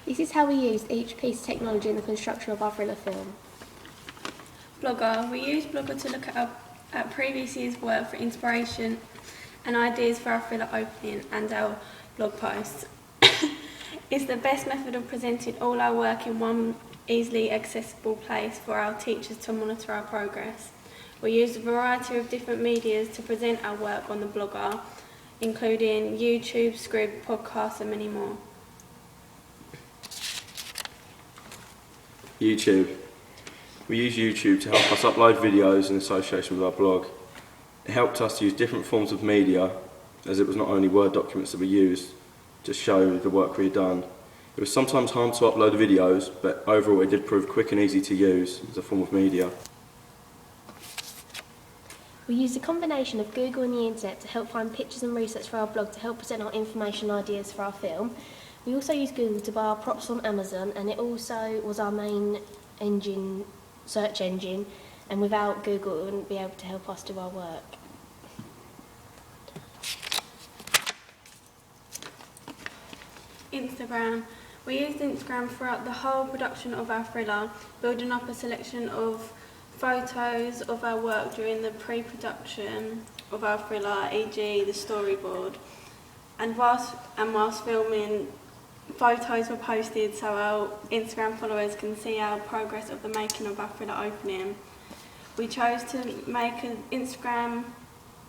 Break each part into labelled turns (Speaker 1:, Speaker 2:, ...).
Speaker 1: This is how we used each piece of technology in the construction of our thriller film.
Speaker 2: Blogger. We use Blogger to look at previous year's work for inspiration and ideas for our thriller opening and our blog posts. It's the best method of presenting all our work in one easily accessible place for our teachers to monitor our progress. We use a variety of different medias to present our work on the Blogger, including YouTube, Scribd, podcasts and many more.
Speaker 3: YouTube. We use YouTube to help us upload videos in association with our blog. It helped us to use different forms of media, as it was not only Word documents that we used to show the work we had done. It was sometimes hard to upload the videos, but overall it did prove quick and easy to use as a form of media.
Speaker 1: We used a combination of Google and the internet to help find pictures and research for our blog to help present our information and ideas for our film. We also used Google to buy our props on Amazon, and it also was our main search engine, and without Google it wouldn't be able to help us do our work.
Speaker 2: Instagram. We used Instagram throughout the whole production of our thriller, building up a selection of photos of our work during the pre-production of our thriller, e.g. the storyboard. And whilst filming, photos were posted so our Instagram followers can see our progress of the making of our thriller opening. We chose to make an Instagram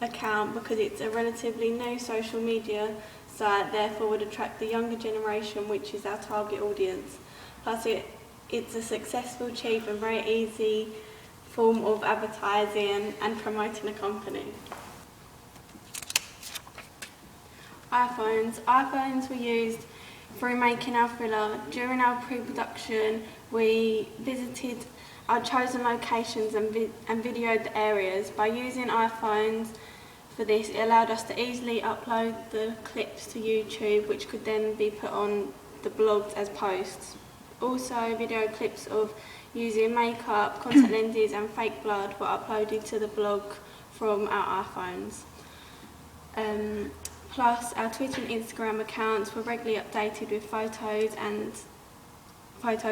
Speaker 2: account because it's a relatively new social media site, therefore would attract the younger generation, which is our target audience. Plus it's a successful, cheap and very easy form of advertising and promoting a company. iPhones were used through making our thriller. During our pre-production, we visited our chosen locations and videoed the areas. By using iPhones for this, it allowed us to easily upload the clips to YouTube, which could then be put on the blogs as posts. Also, video clips of using makeup, contact lenses and fake blood were uploaded to the blog from our iPhones. Plus, our Twitter and Instagram accounts were regularly updated with photos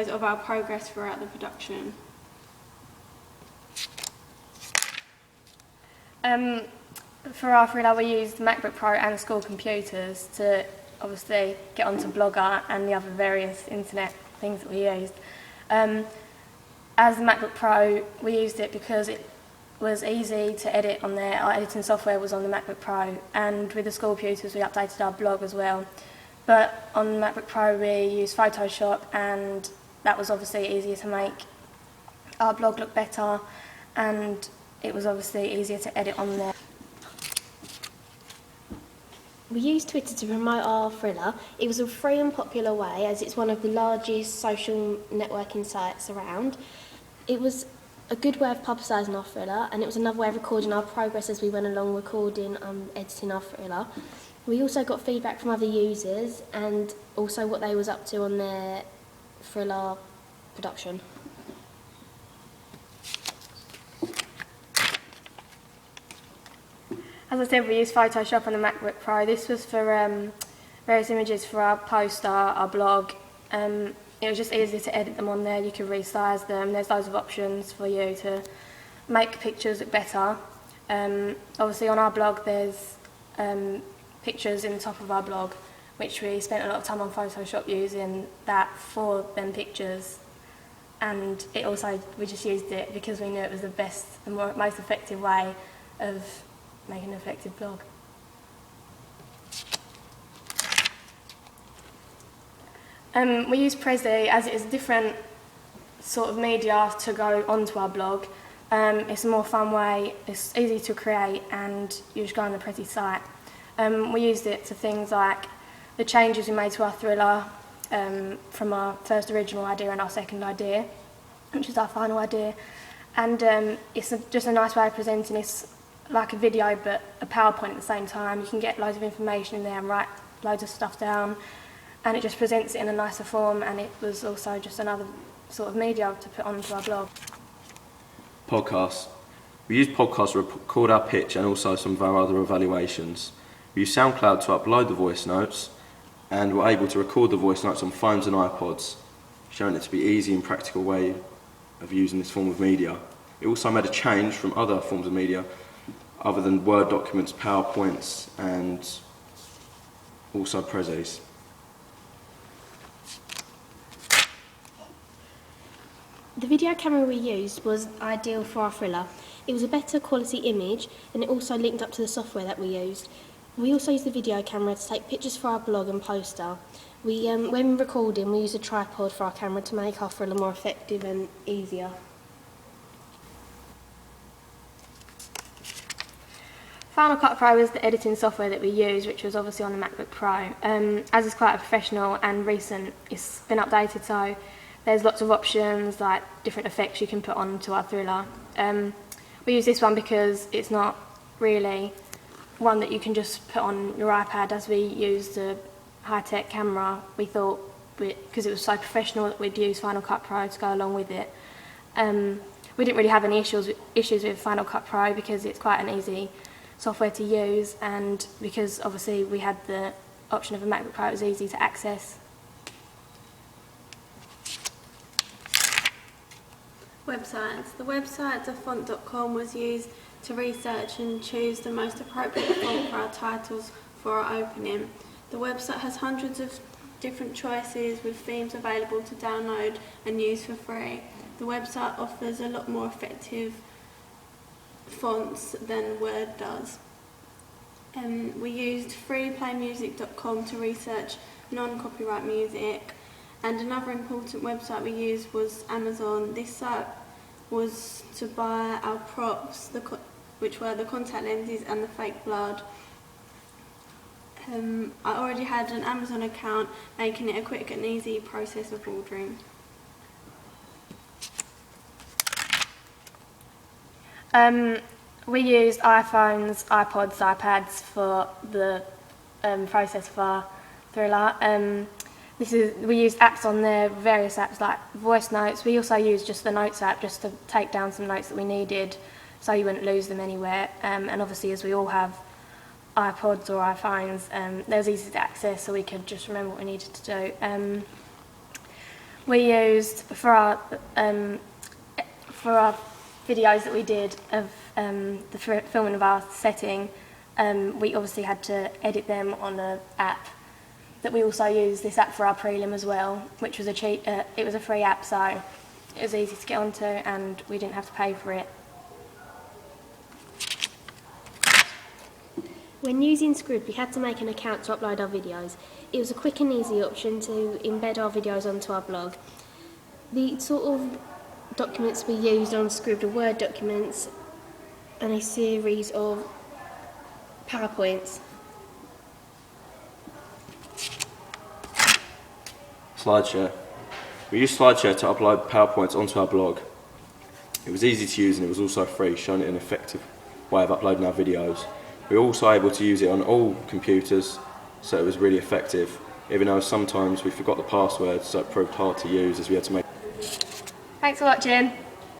Speaker 2: of our progress throughout the production.
Speaker 4: For our thriller, we used MacBook Pro and school computers to obviously get onto Blogger and the other various internet things that we used. As the MacBook Pro, we used it because it was easy to edit on there. Our editing software was on the MacBook Pro, and with the school computers we updated our blog as well. But on the MacBook Pro we used Photoshop, and that was obviously easier to make our blog look better, and it was obviously easier to edit on there.
Speaker 1: We used Twitter to promote our thriller. It was a free and popular way, as it's one of the largest social networking sites around. It was a good way of publicising our thriller, and it was another way of recording our progress as we went along recording and editing our thriller. We also got feedback from other users and also what they was up to on their thriller production.
Speaker 4: As I said, we used Photoshop on the MacBook Pro. This was for various images for our poster, our blog. It was just easy to edit them on there. You could resize them. There's loads of options for you to make pictures look better. Obviously on our blog there's pictures in the top of our blog, which we spent a lot of time on Photoshop using that for them pictures. And it also, we just used it because we knew it was the best and most effective way of making an effective blog. We use Prezi as it is a different sort of media to go onto our blog. It's a more fun way, it's easy to create, and you just go on the Prezi site. We used it to things like the changes we made to our thriller from our first original idea and our second idea, which is our final idea. And it's just a nice way of presenting. It's like a video but a PowerPoint at the same time. You can get loads of information in there and write loads of stuff down, and it just presents it in a nicer form, and it was also just another sort of media to put onto our blog.
Speaker 3: Podcasts. We used podcasts to record our pitch and also some of our other evaluations. We used SoundCloud to upload the voice notes, and were able to record the voice notes on phones and iPods, showing it to be easy and practical way of using this form of media. It also made a change from other forms of media other than Word documents, PowerPoints and also Prezis.
Speaker 1: The video camera we used was ideal for our thriller. It was a better quality image and it also linked up to the software that we used. We also used the video camera to take pictures for our blog and poster. When recording, we used a tripod for our camera to make our thriller more effective and easier.
Speaker 4: Final Cut Pro was the editing software that we used, which was obviously on the MacBook Pro. As it's quite a professional and recent, it's been updated, so there's lots of options, like different effects you can put onto our thriller. We use this one because it's not really one that you can just put on your iPad. As we used a high-tech camera, we thought, because it was so professional, that we'd use Final Cut Pro to go along with it. We didn't really have any issues with Final Cut Pro because it's quite an easy software to use, and because obviously we had the option of a MacBook Pro, it was easy to access.
Speaker 2: Websites. The website thefont.com was used to research and choose the most appropriate font for our titles for our opening. The website has hundreds of different choices with themes available to download and use for free. The website offers a lot more effective fonts than Word does. We used freeplaymusic.com to research non-copyright music, and another important website we used was Amazon. This site was to buy our props, which were the contact lenses and the fake blood. I already had an Amazon account, making it a quick and easy process of ordering.
Speaker 4: We used iPhones, iPods, iPads for the process for our thriller. We used apps on there, various apps like voice notes. We also used just the notes app just to take down some notes that we needed so you wouldn't lose them anywhere. And obviously, as we all have iPods or iPhones, they was easy to access, so we could just remember what we needed to do. We used, for our videos that we did of the filming of our setting, we obviously had to edit them on an app that we also used this app for our prelim as well, which was it was a free app, so it was easy to get onto and we didn't have to pay for it.
Speaker 1: When using Scribd, we had to make an account to upload our videos. It was a quick and easy option to embed our videos onto our blog. The sort of documents we used on Scribd are Word documents and a series of PowerPoints.
Speaker 3: SlideShare. We used SlideShare to upload PowerPoints onto our blog. It was easy to use and it was also free, showing it an effective way of uploading our videos. We were also able to use it on all computers, so it was really effective, even though sometimes we forgot the password, so it proved hard to use as we had to make.
Speaker 4: Thanks for watching.